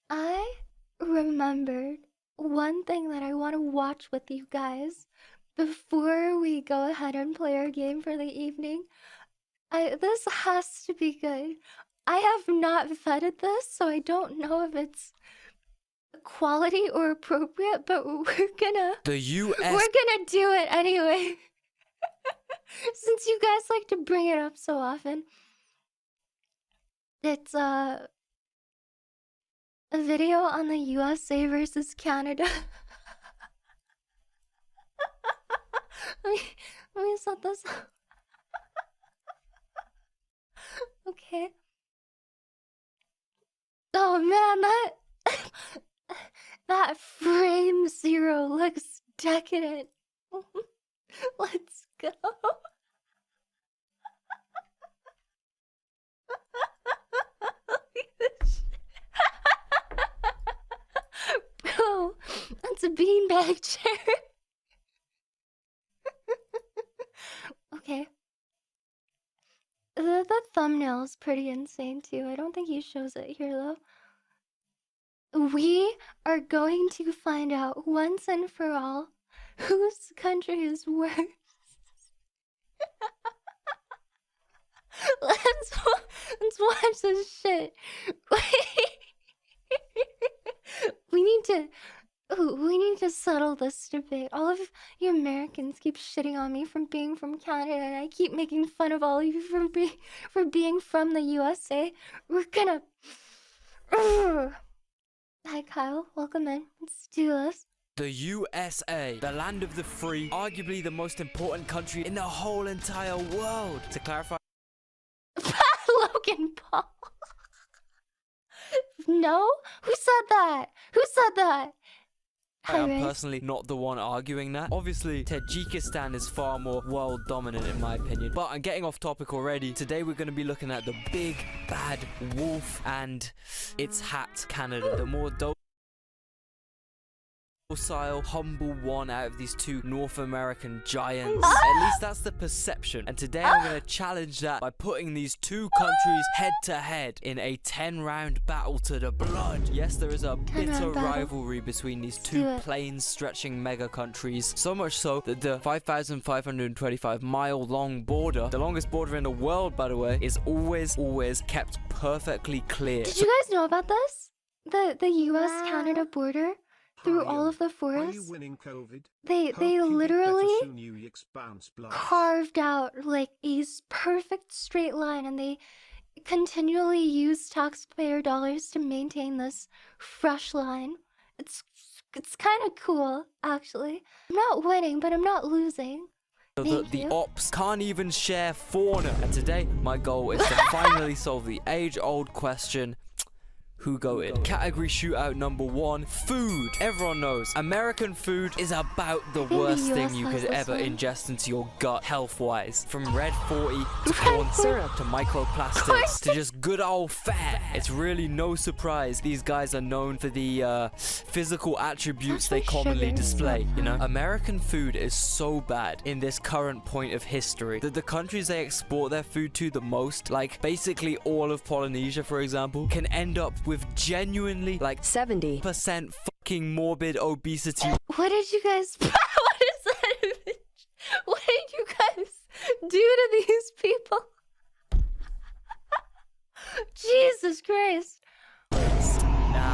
I remembered one thing that I want to watch with you guys before we go ahead and play our game for the evening. This has to be good. I have not vetted this, so I don't know if it's quality or appropriate, but The US. we're gonna do it anyway. Since you guys like to bring it up so often. It's a video on the USA versus Canada. let me set this up. Okay. Oh man, that frame zero looks decadent. Let's go. Bro, that's a beanbag chair. Okay. The thumbnail is pretty insane too. I don't think he shows it here though. We are going to find out once and for all whose country is worse. Let's watch this shit. We need to settle this debate. All of you Americans keep shitting on me from being from Canada, and I keep making fun of all of you for being from the USA. We're gonna. Hi Kyle, welcome in. Let's do this. The USA, the land of the free, arguably the most important country in the whole entire world. To clarify, Logan Paul. No? Who said that? Who said that? I'm personally not the one arguing that. Obviously, Tajikistan is far more world dominant in my opinion. But I'm getting off topic already. Today we're going to be looking at the big bad wolf and its hat, Canada. The more docile, humble one out of these two North American giants. At least that's the perception. And today I'm going to challenge that by putting these two countries head to head in a 10-round battle to the blood. Yes, there is a bitter rivalry between these two plains stretching mega countries. So much so that the 5,525 mile long border, the longest border in the world by the way, is always kept perfectly clear. Did you guys know about this? The US-Canada border? Through all of the forests, they literally carved out like a perfect straight line, and they continually use taxpayer dollars to maintain this fresh line. It's kind of cool, actually. I'm not winning, but I'm not losing. The ops can't even share fauna. And today, my goal is to finally solve the age-old question: who goated? Category shootout number 1, food. Everyone knows American food is about the worst thing you could ever ingest into your gut health-wise. From red 40 to corn syrup to microplastics to just good old fat. It's really no surprise these guys are known for the physical attributes they commonly display, you know? American food is so bad in this current point of history that the countries they export their food to the most, like basically all of Polynesia for example, can end up with genuinely like 70% fucking morbid obesity. What did you guys what is that image? What did you guys do to these people? Jesus Christ.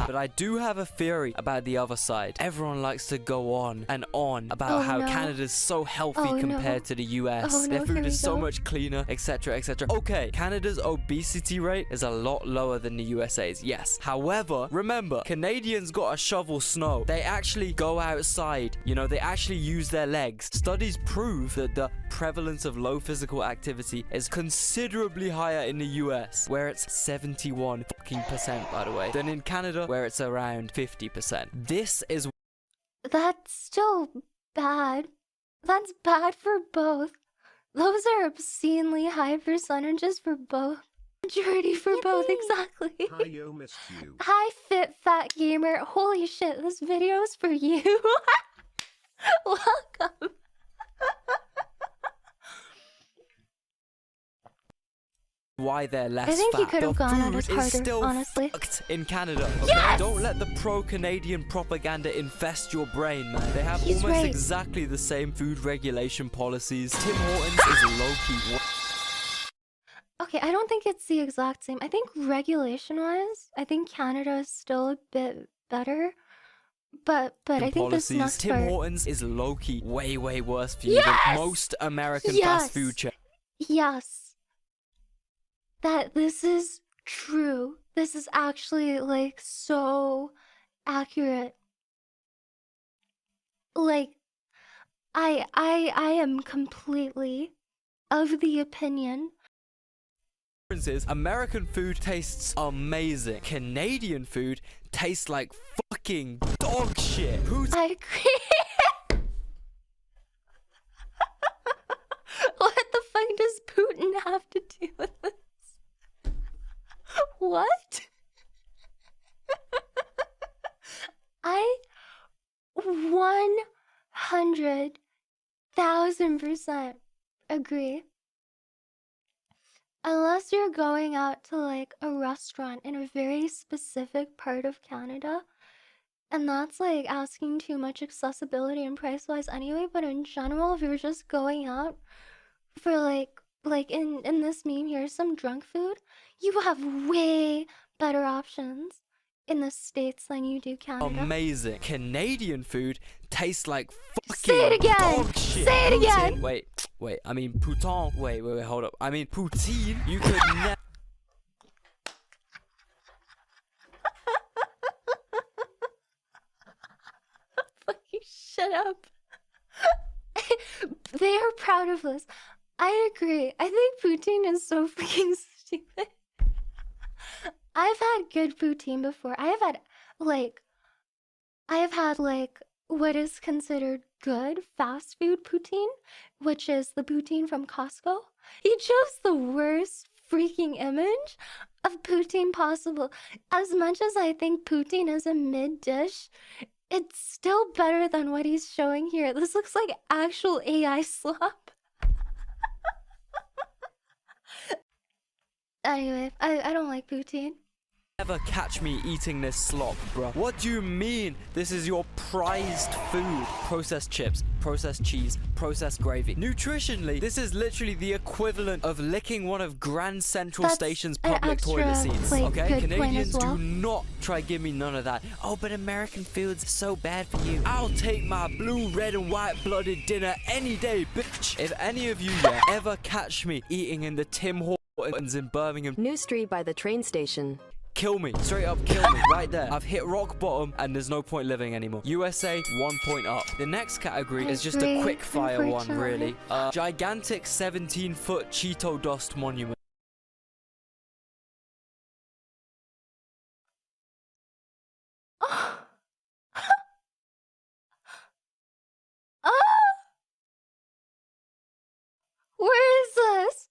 But I do have a theory about the other side. Everyone likes to go on and on about how Canada's so healthy compared to the US. Their food is so much cleaner, etc, etc. Okay, Canada's obesity rate is a lot lower than the USA's, yes. However, remember, Canadians gotta shovel snow. They actually go outside, you know, they actually use their legs. Studies prove that the prevalence of low physical activity is considerably higher in the US, where it's 71% by the way, than in Canada, where it's around 50%. That's still bad. That's bad for both. Those are obscenely high percentages for both. Majority for both, exactly. Hi, yo, missed you. Hi, fit fat gamer. Holy shit, this video's for you. Welcome. why they're less I think fat. he could have The gone at food his is harder, still honestly. fucked in Canada. Okay? Yes! Don't let the pro-Canadian propaganda infest your brain, man. They have He's almost right. exactly the same food regulation policies. Tim Hortons is low-key. Okay, I don't think it's the exact same. I think regulation-wise, I think Canada is still a bit better. But I think this policies. next Tim part... Hortons is low-key way worse for you Yes! than most American Yes! fast food chains. Yes. That this is true. This is actually, like, so accurate. Like, I am completely of the opinion. American food tastes amazing. Canadian food tastes like fucking dog shit. I agree. What the fuck does Putin have to do with this? What? I 100,000% agree. Unless you're going out to like a restaurant in a very specific part of Canada, and that's like asking too much accessibility and price wise anyway, but in general, if you're just going out for like in this meme here, some drunk food, you have way better options in the States than you do Canada. Amazing. Canadian food tastes like fucking Say it again! dog shit. Say it Poutine. again! Wait, I mean pouton. Wait, hold up. I mean poutine, you could never. Fucking shut up. They are proud of this. I agree. I think poutine is so freaking stupid. I've had good poutine before. I have had like what is considered good fast food poutine, which is the poutine from Costco. He chose the worst freaking image of poutine possible. As much as I think poutine is a mid dish, it's still better than what he's showing here. This looks like actual AI slop. Anyway, I don't like poutine. Never catch me eating this slop, bro. What do you mean this is your prized food? Processed chips, processed cheese, processed gravy. Nutritionally, this is literally the equivalent of licking one of Grand Central Station's public toilet seats. like, Okay? good point Canadians as well. do not try give me none of that. Oh, but American food's so bad for you. I'll take my blue, red, and white-blooded dinner any day, bitch. If any of you ever catch me eating in the Tim Hortons in Birmingham, New street by the train station. kill me. Straight up kill me. Right there. I've hit rock bottom and there's no point living anymore. USA, 1 point up. The next category is just a quick fire one, really. Gigantic 17-foot Cheeto dust monument. Where is this?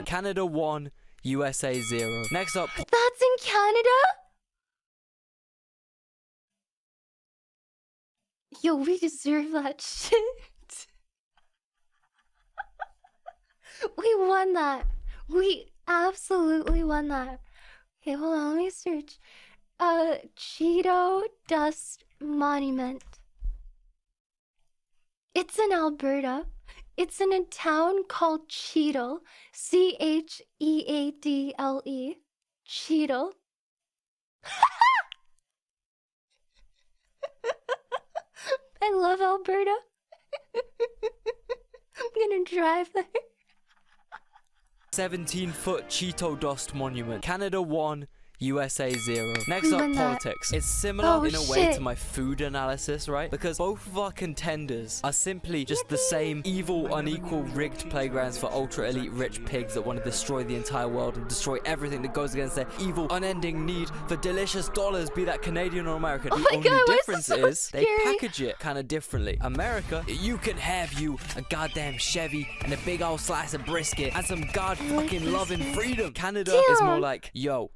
Canada 1, USA 0. Next up, That's in Canada? Yo, we deserve that shit. We won that. We absolutely won that. Okay, hold on, let me search. Cheeto Dust Monument. It's in Alberta. It's in a town called Cheadle. Cheadle. Cheadle. I love Alberta. I'm gonna drive there. 17-foot Cheeto dust monument. Canada 1, USA 0. Next up, Won that. politics. It's similar in a way shit. to my food analysis, right? Because both of our contenders are simply just the same evil, unequal, rigged playgrounds for ultra-elite rich pigs that want to destroy the entire world and destroy everything that goes against their evil, unending need for delicious dollars, be that Canadian or American. Oh The my only God, why difference so is they scary? package it kind of differently. America, you can have you a goddamn Chevy and a big old slice of brisket and some god fucking loving freedom. Canada is more like, yo,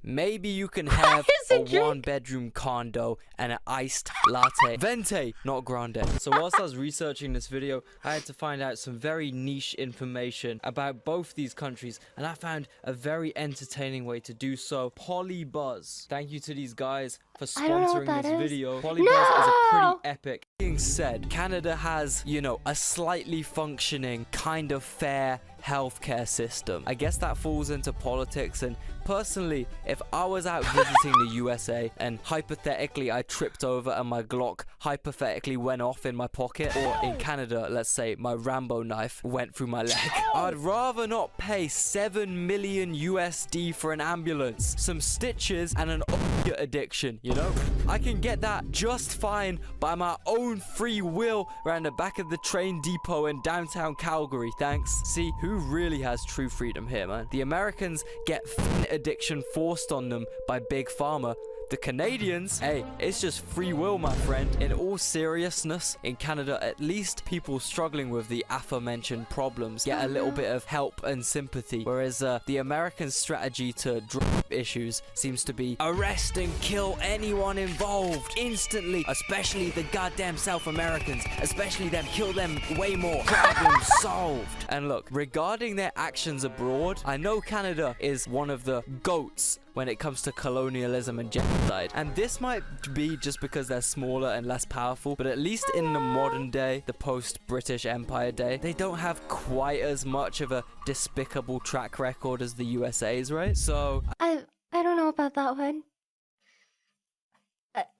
maybe you can have is a a drink? one-bedroom condo and an iced latte. Vente, not grande. So whilst I was researching this video, I had to find out some very niche information about both these countries, and I found a very entertaining way to do so. Polybuzz. Thank you to these guys for I don't know what sponsoring that this is. video. Polybuzz is a pretty No! epic. Being said, Canada has, you know, a slightly functioning, kind of fair healthcare system. I guess that falls into politics, and personally, if I was out visiting the USA and hypothetically I tripped over and my Glock hypothetically went off in my pocket, or in Canada, let's say my Rambo knife went through my leg, I'd rather not pay 7 million USD for an ambulance, some stitches, and an opiate addiction, you know? I can get that just fine by my own free will around the back of the train depot in downtown Calgary, thanks. See, who really has true freedom here, man? The Americans get addiction forced on them by Big Pharma. The Canadians, hey, it's just free will, my friend. In all seriousness, in Canada, at least people struggling with the aforementioned problems get a little bit of help and sympathy, whereas the American strategy to drop issues seems to be arrest and kill anyone involved instantly, especially the goddamn South Americans, especially them, kill them way more. Problem solved. And look, regarding their actions abroad, I know Canada is one of the GOATs when it comes to colonialism and genocide. And this might be just because they're smaller and less powerful, but at least in the modern day, the post-British Empire day, they don't have quite as much of a despicable track record as the USA's, right? So I don't know about that one.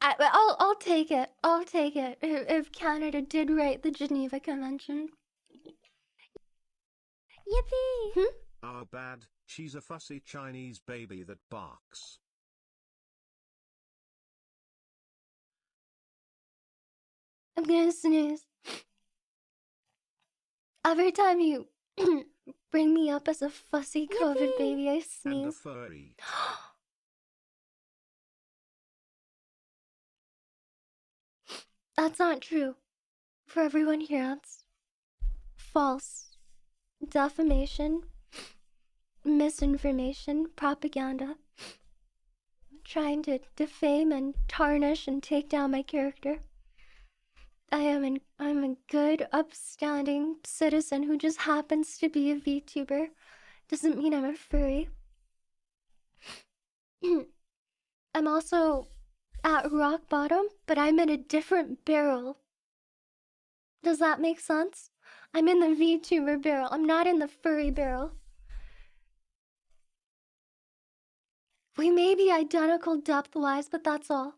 I'll take it. I'll take it. If Canada did write the Geneva Convention. Yippee! Ah, bad. She's a fussy Chinese baby that barks. I'm gonna sneeze. Every time you bring me up as a fussy COVID baby, I And a sneeze. furry. That's not true. For everyone here, that's false. Defamation, misinformation, propaganda. Trying to defame and tarnish and take down my character. I'm a good, upstanding citizen who just happens to be a VTuber. Doesn't mean I'm a furry. I'm also at rock bottom, but I'm in a different barrel. Does that make sense? I'm in the VTuber barrel. I'm not in the furry barrel. We may be identical depth-wise, but that's all.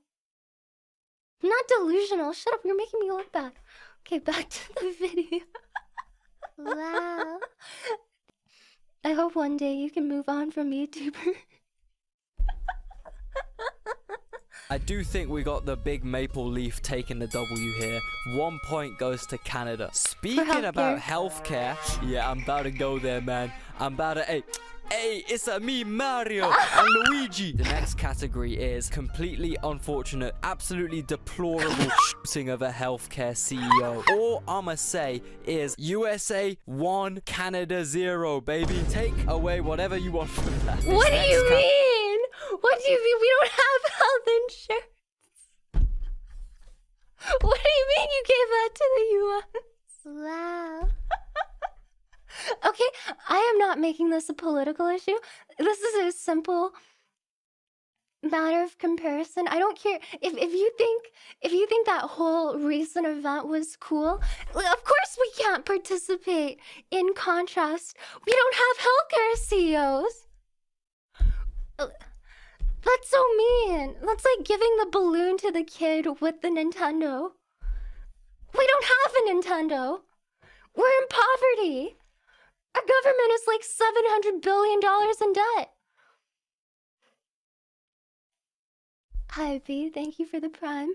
I'm not delusional. Shut up, you're making me look bad. Okay, back to the video. Wow. I hope one day you can move on from YouTuber. I do think we got the big maple leaf taking the W here. 1 point goes to Canada. Speaking about healthcare, yeah, I'm about to go there, man. I'm about to, hey, it's me, Mario, and Luigi. The next category is completely unfortunate, absolutely deplorable shooting of a healthcare CEO. All I'ma say is USA 1, Canada 0, baby. Take away whatever you want from that. What do you mean? What do you mean we don't have health insurance? What do you mean you gave that to the US? Wow. Okay, I am not making this a political issue. This is a simple matter of comparison. I don't care if you think that whole recent event was cool. Of course we can't participate. In contrast, we don't have healthcare CEOs. That's so mean. That's like giving the balloon to the kid with the Nintendo. We don't have a Nintendo. We're in poverty. Our government is like $700 billion in debt. Hi, B. Thank you for the prime.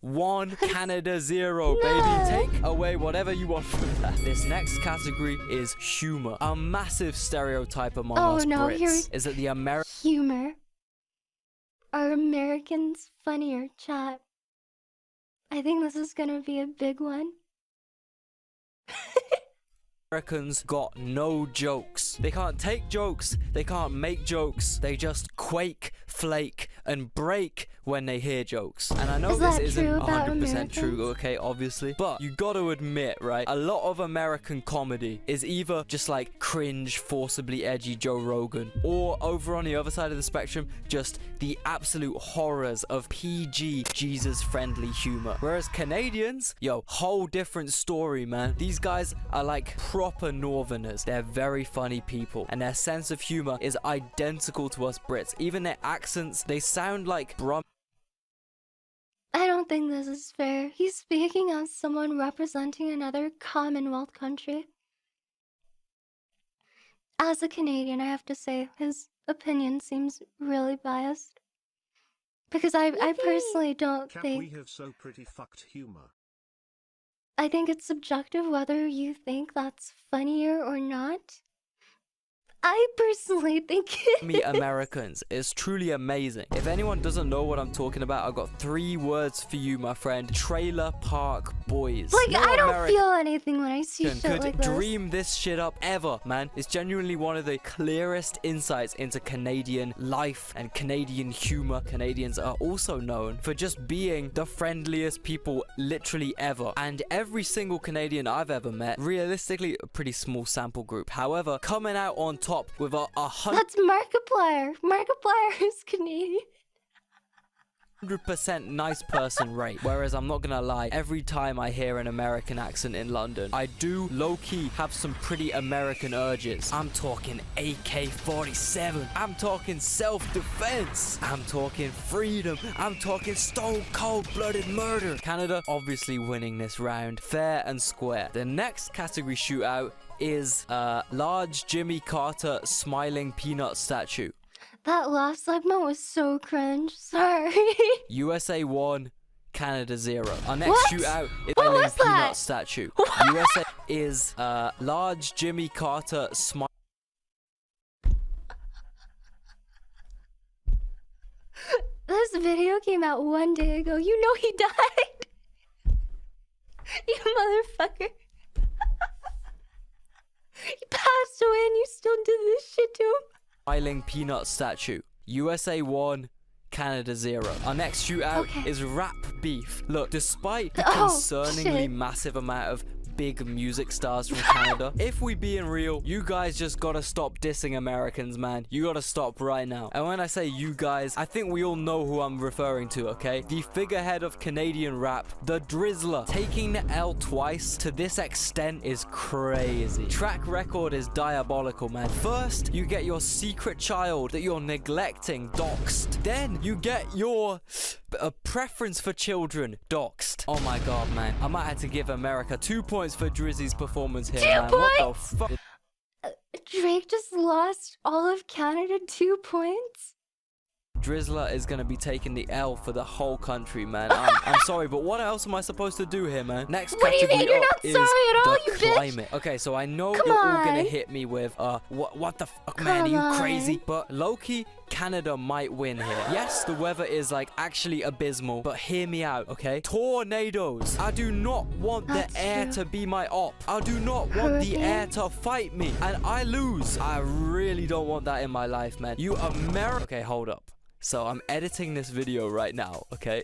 1, Canada 0, baby. Take away whatever you want from that. This next category is humor. A massive stereotype among us Brits is that the humor. Are Americans funnier, chat? I think this is gonna be a big one. Americans got no jokes. They can't take jokes, they can't make jokes, they just quake, flake, and break when they hear jokes. And I know Is this that isn't true about 100% true, Americans? okay, obviously, but you gotta admit, right, a lot of American comedy is either just like cringe, forcibly edgy Joe Rogan, or over on the other side of the spectrum, just the absolute horrors of PG, Jesus-friendly humor. Whereas Canadians, yo, whole different story, man. These guys are like proper northerners. They're very funny people, and their sense of humor is identical to us Brits. Even their accents, they sound like I don't think this is fair. He's speaking as someone representing another Commonwealth country. As a Canadian, I have to say, his opinion seems really biased. Because I personally don't Cap, think... we have so pretty fucked humor. I think it's subjective whether you think that's funnier or not. I personally think me Americans is truly amazing. If anyone doesn't know what I'm talking about, I've got 3 words for you, my friend. Trailer Park Boys. Like, No I don't American feel anything when I see shit could like this. dream this shit up ever, man. It's genuinely one of the clearest insights into Canadian life and Canadian humor. Canadians are also known for just being the friendliest people literally ever. And every single Canadian I've ever met, realistically, a pretty small sample group. However, coming out on top with a 100% That's Markiplier. Markiplier is Canadian. nice person rate. Whereas I'm not gonna lie, every time I hear an American accent in London, I do low-key have some pretty American urges. I'm talking AK-47. I'm talking self-defense. I'm talking freedom. I'm talking stone cold-blooded murder. Canada obviously winning this round fair and square. The next category shootout is large Jimmy Carter smiling peanut statue. That last segment was so cringe. Sorry. USA 1, Canada 0. Our next What? shootout is What smiling was peanut that? statue. What? USA is large Jimmy Carter smiling. This video came out 1 day ago. You know he died. You motherfucker. He passed away and you still did this shit to him. Smiling peanut statue. USA 1, Canada 0. Our next shootout is rap beef. Look, despite the concerningly shit. massive amount of big music stars from Canada, if we being real, you guys just gotta stop dissing Americans, man. You gotta stop right now. And when I say you guys, I think we all know who I'm referring to, okay? The figurehead of Canadian rap, the Drizzler. Taking the L twice to this extent is crazy. Track record is diabolical, man. First, you get your secret child that you're neglecting doxed. Then you get your preference for children doxed. Oh my god, man. I might have to give America 2 points for Drizzy's performance here, man. What the fuck? Drake just lost all of Canada 2 points? Drizzler is going to be taking the L for the whole country, man. I'm sorry, but what else am I supposed to do here, man? Next What do you category mean you're up not is sorry at all, the you bitch? climate. Okay, so I know Come you're all going on. to hit me with, what the fuck, man? Are Come you crazy? on. But low-key, Canada might win here. Yes, the weather is like actually abysmal, but hear me out, okay? Tornadoes. I do not want That's the air true. to be my op. I do not want the air to fight me, and I lose. I really don't want that in my life, man. You Okay, hold up. So I'm editing this video right now, okay?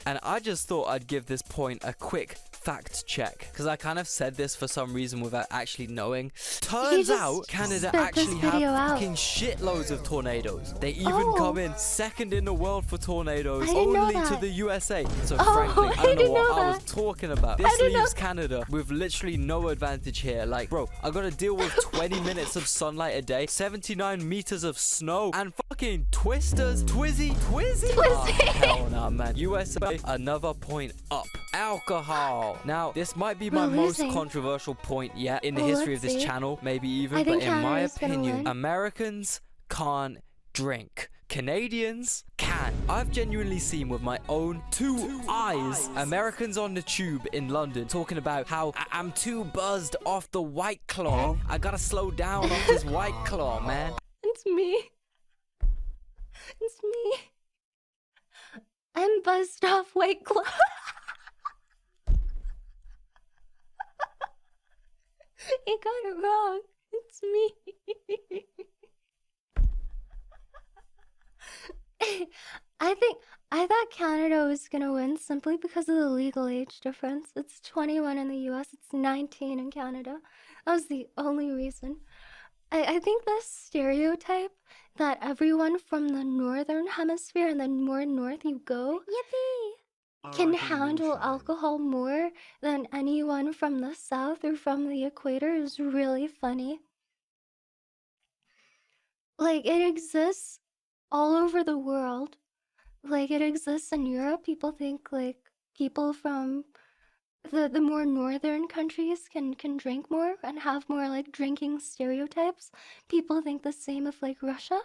And I just thought I'd give this point a quick fact check, because I kind of said this for some reason without actually knowing. Turns just out Canada spit this actually have video out. fucking shitloads of tornadoes. They even Oh. come in second in the world for tornadoes, I didn't know only to that. the USA. So Oh, frankly, I I don't know didn't what know I was that. talking about. I This didn't know leaves Canada with literally no advantage here. Like, bro, I gotta deal with 20 minutes of sunlight a day, 79 meters of snow, and fucking twisters. Twizzy. Oh, hell nah, man. USA, another point up. Alcohol. Now, this might be my We're most losing. controversial point yet in the Well, history of let's this see. channel, maybe even, I but think in my Canada's gonna opinion, win. Americans can't drink. Canadians can. I've genuinely seen with my own two eyes Americans on the tube in London talking about how I'm too buzzed off the White Claw. I gotta slow down off this White Claw, man. It's me. It's me. I'm buzzed off White Claw. He got it wrong. It's me. I thought Canada was gonna win simply because of the legal age difference. It's 21 in the US, it's 19 in Canada. That was the only reason. I think the stereotype that everyone from the northern hemisphere and the more north you go can handle alcohol more than anyone from the south or from the equator is really funny. Like, it exists all over the world. Like, it exists in Europe. People think, like, people from the more northern countries can drink more and have more, like, drinking stereotypes. People think the same of, like, Russia.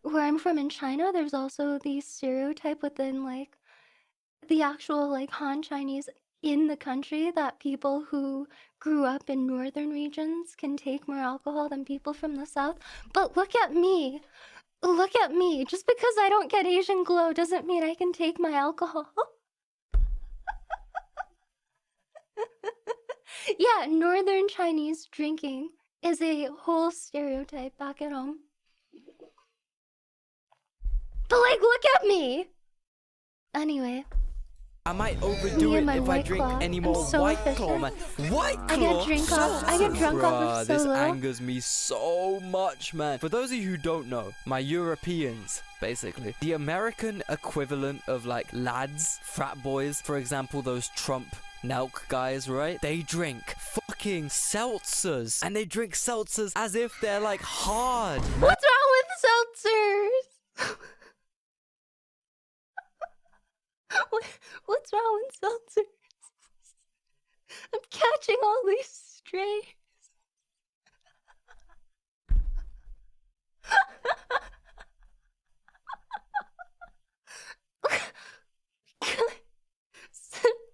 Where I'm from in China, there's also the stereotype within, like, the actual, like, Han Chinese in the country that people who grew up in northern regions can take more alcohol than people from the south. But look at me. Look at me. Just because I don't get Asian glow doesn't mean I can take my alcohol. Yeah, northern Chinese drinking is a whole stereotype back at home. But, like, look at me. Anyway. I might overdo it if I drink any more White Claw, man. White Claw? I get drunk off of This Solo. angers me so much, man. For those of you who don't know, my Europeans, basically, the American equivalent of, like, lads, frat boys, for example, those Trump Nelk guys, right? They drink fucking seltzers. And they drink seltzers as if they're, like, hard. What's wrong with seltzers? What's wrong with seltzers? I'm catching all these strays.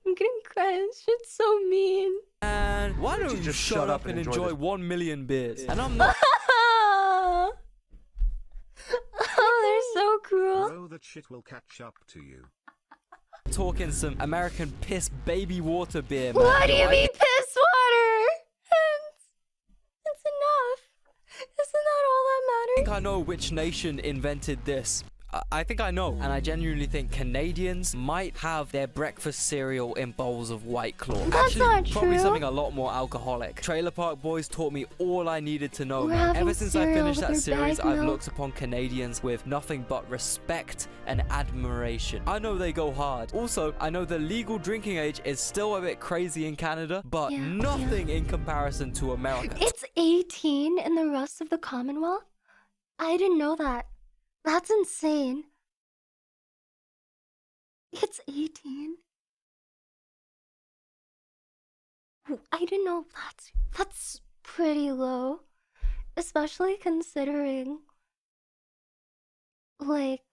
I'm gonna cry. This shit's so mean. And why don't you just shut up and enjoy 1 million beers? And I'm not. Oh, they're so cruel. Bro, that shit will catch up to you. Talking some American piss baby water beer, man. What do you mean piss water? It's enough. Isn't that all that I matters? think I know which nation invented this. I think I know, and I genuinely think Canadians might have their breakfast cereal in bowls of White Claw. That's not Probably true. something a lot more alcoholic. Trailer Park Boys taught me all I needed to know, We're man. having Ever since I cereal finished with that their series, bag I've milk. looked upon Canadians with nothing but respect and admiration. I know they go hard. Also, I know the legal drinking age is still a bit crazy in Canada, but Yeah, nothing in comparison to America. It's 18 in the rest of the Commonwealth? I didn't know that. That's insane. It's 18. I didn't know that's pretty low. Especially considering, like,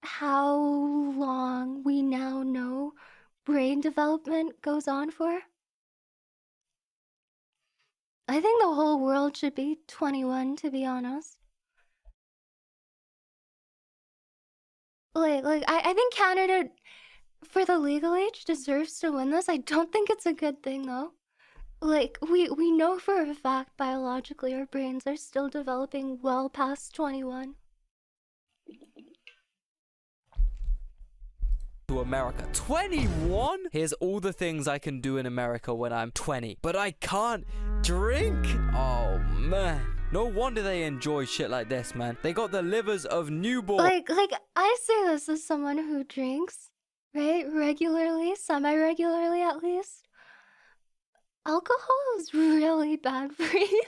how long we now know brain development goes on for. I think the whole world should be 21, to be honest. I think Canada, for the legal age, deserves to win this. I don't think it's a good thing, though. Like, we know for a fact biologically our brains are still developing well past 21. To America. 21? Here's all the things I can do in America when I'm 20. But I can't drink? Oh, man. No wonder they enjoy shit like this, man. They got the livers of newborn. Like, I say this as someone who drinks, right? Regularly, semi-regularly at least. Alcohol is really bad for you.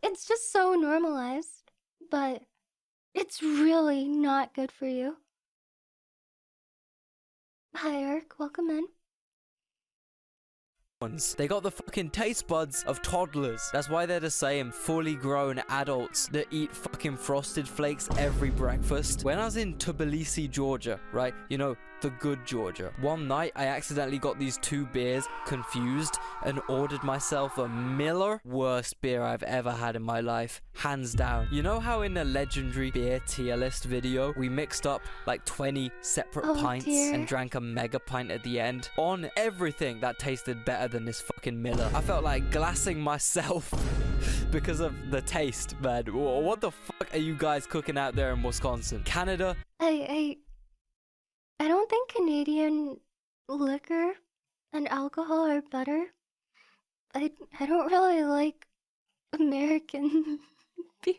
It's just so normalized, but it's really not good for you. Hi, Eric. Welcome in. They got the fucking taste buds of toddlers. That's why they're the same fully grown adults that eat fucking Frosted Flakes every breakfast. When I was in Tbilisi, Georgia, right? You know, the good Georgia. One night, I accidentally got these two beers confused and ordered myself a Miller. Worst beer I've ever had in my life. Hands down. You know how in the legendary beer tier list video, we mixed up like 20 separate pints dear. and drank a mega pint at the end? On everything that tasted better than this fucking Miller. I felt like glassing myself because of the taste, man. What the fuck are you guys cooking out there in Wisconsin? Canada? I don't think Canadian liquor and alcohol are better. I don't really like American beer.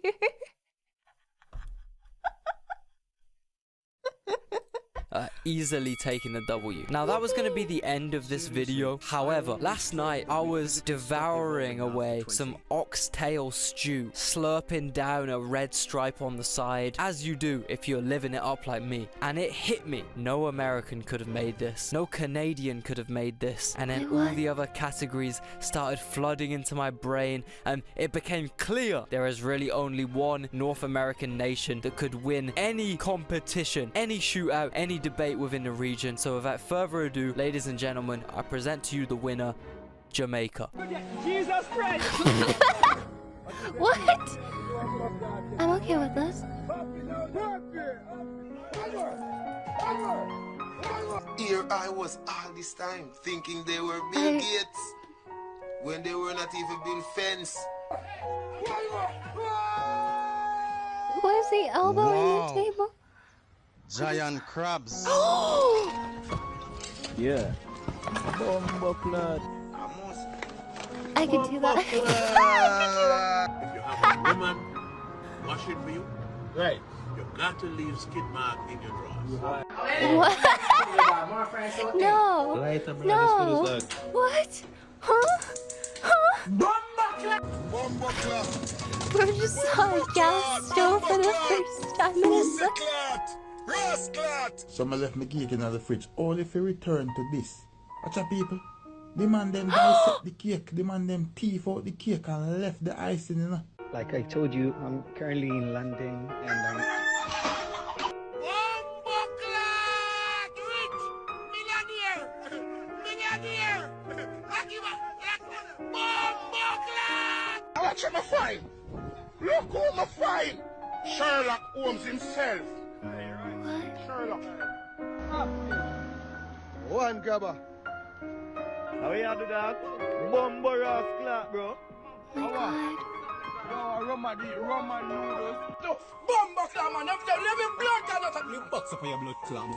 Easily taking a W. Now that was going to be the end of this video. However, last night I was devouring away some oxtail stew, slurping down a red stripe on the side, as you do if you're living it up like me. And it hit me. No American could have made this. No Canadian could have made this. And then all the other categories started flooding into my brain, and it became clear there is really only one North American nation that could win any competition, any shootout, any debate within the region. So without further ado, ladies and gentlemen, I present to you the winner, Jamaica. Jesus Christ! What? I'm okay with this. Here I was all this time thinking they were Bill Gates when they were not even Bill Fence. Why is he elbowing the table? Giant crabs. Yeah. I could do that. If you have a woman washing for you, Right. you've got to leave skid mark in your drawers. What? No. No. What? Huh? We're just saw a gas stove for the first time in his life. Some left me cake in the fridge. All if you return to this. Watch out, people. The man them dissect the cake. The man them thief out the cake and left the icing, you know. Like I told you, I'm currently in London and Watch him fine. Look who I'm fine. Sherlock Holmes himself. Sherlock. One grabber. How you do that? Bumbo Ross clock, bro. My God. Roman noodles. No, bomba clam, man. Let me blood clot. You box up your blood clam.